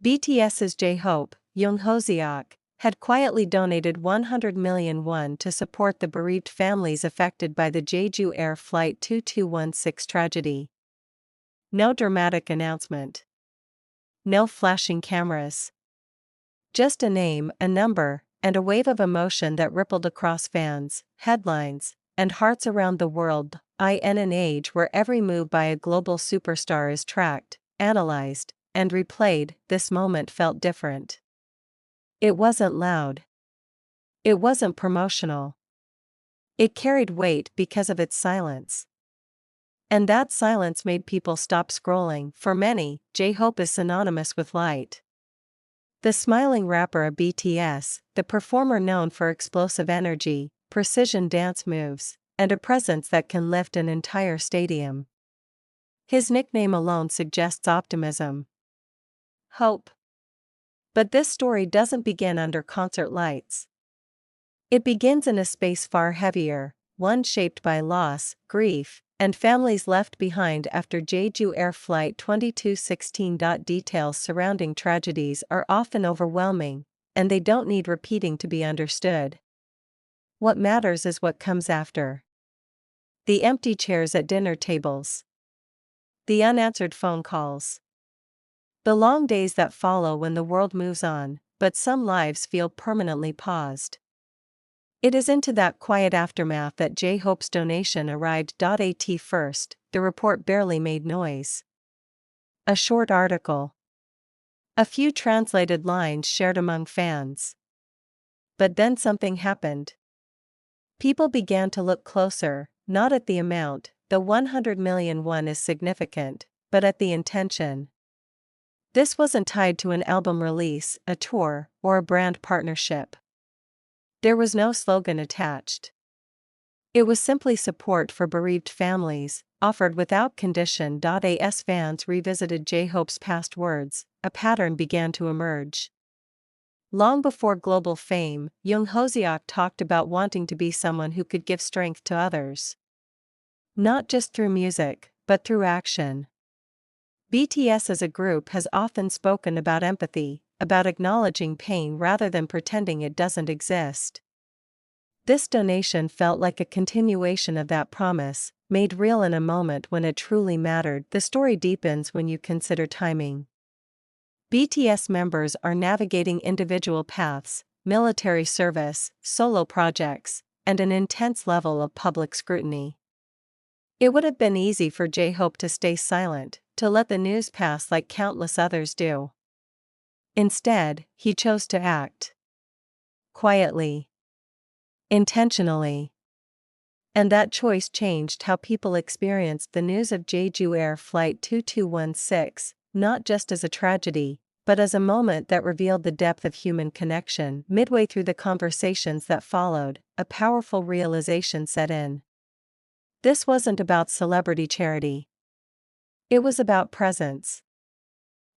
BTS's JHope, Jeonghoseok, had quietly donated 100 million won to support the bereaved families affected by the Jeju Air Flight 2216 tragedy. No dramatic announcement. No flashing cameras. Just a name, a number, and a wave of emotion that rippled across fans, headlines, and hearts around the world. In an age where every move by a global superstar is tracked, analyzed, and replayed, this moment felt different. It wasn't loud. It wasn't promotional. It carried weight because of its silence. And that silence made people stop scrolling. For many, JHope is synonymous with light. The smiling rapper of BTS, the performer known for explosive energy, precision dance moves, and a presence that can lift an entire stadium. His nickname alone suggests optimism. Hope. But this story doesn't begin under concert lights. It begins in a space far heavier, one shaped by loss, grief, and families left behind after Jeju Air Flight 2216. Details surrounding tragedies are often overwhelming, and they don't need repeating to be understood. What matters is what comes after. The empty chairs at dinner tables. The unanswered phone calls. The long days that follow when the world moves on, but some lives feel permanently paused. It is into that quiet aftermath that JHope's donation arrived. At first, the report barely made noise. A short article. A few translated lines shared among fans. But then something happened. People began to look closer, not at the amount, the 100 million won is significant, but at the intention. This wasn't tied to an album release, a tour, or a brand partnership. There was no slogan attached. It was simply support for bereaved families, offered without condition. As fans revisited JHope's past words, a pattern began to emerge. Long before global fame, Jeonghoseok talked about wanting to be someone who could give strength to others. Not just through music, but through action. BTS as a group has often spoken about empathy, about acknowledging pain rather than pretending it doesn't exist. This donation felt like a continuation of that promise, made real in a moment when it truly mattered. The story deepens when you consider timing. BTS members are navigating individual paths, military service, solo projects, and an intense level of public scrutiny. It would have been easy for JHope to stay silent, to let the news pass like countless others do. Instead, he chose to act. Quietly. Intentionally. And that choice changed how people experienced the news of Jeju Air Flight 2216, not just as a tragedy, but as a moment that revealed the depth of human connection. Midway through the conversations that followed, a powerful realization set in. This wasn't about celebrity charity. It was about presence.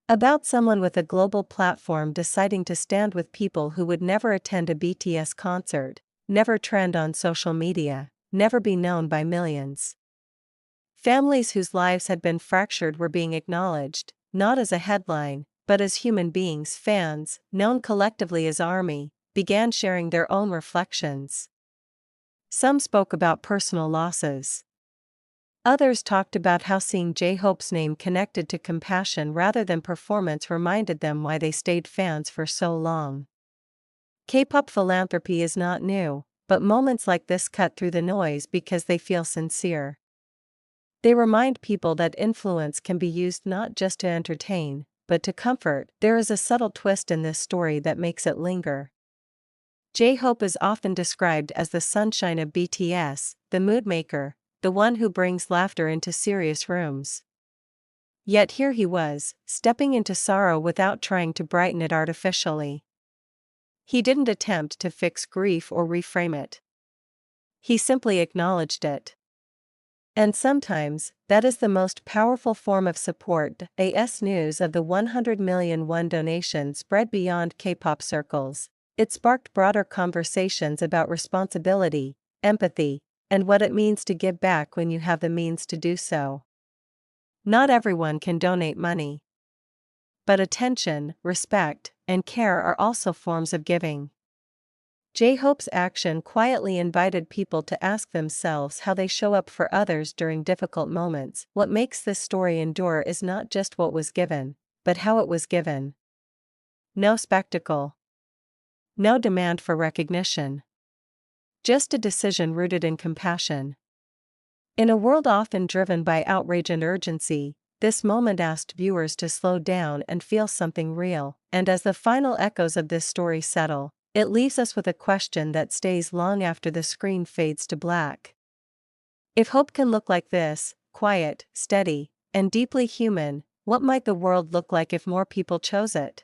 About someone with a global platform deciding to stand with people who would never attend a BTS concert, never trend on social media, never be known by millions. Families whose lives had been fractured were being acknowledged, not as a headline, but as human beings. Fans, known collectively as ARMY, began sharing their own reflections. Some spoke about personal losses. Others talked about how seeing JHope's name connected to compassion rather than performance reminded them why they stayed fans for so long. K-pop philanthropy is not new, but moments like this cut through the noise because they feel sincere. They remind people that influence can be used not just to entertain, but to comfort. There is a subtle twist in this story that makes it linger. JHope is often described as the sunshine of BTS, the mood maker, the one who brings laughter into serious rooms. Yet here he was, stepping into sorrow without trying to brighten it artificially. He didn't attempt to fix grief or reframe it. He simply acknowledged it. And sometimes, that is the most powerful form of support. As news of the 100 million won donation spread beyond K-pop circles, it sparked broader conversations about responsibility, empathy, and what it means to give back when you have the means to do so. Not everyone can donate money. But attention, respect, and care are also forms of giving. JHope's action quietly invited people to ask themselves how they show up for others during difficult moments. What makes this story endure is not just what was given, but how it was given. No spectacle. No demand for recognition. Just a decision rooted in compassion. In a world often driven by outrage and urgency, this moment asked viewers to slow down and feel something real. And as the final echoes of this story settle, it leaves us with a question that stays long after the screen fades to black. If hope can look like this, quiet, steady, and deeply human, what might the world look like if more people chose it?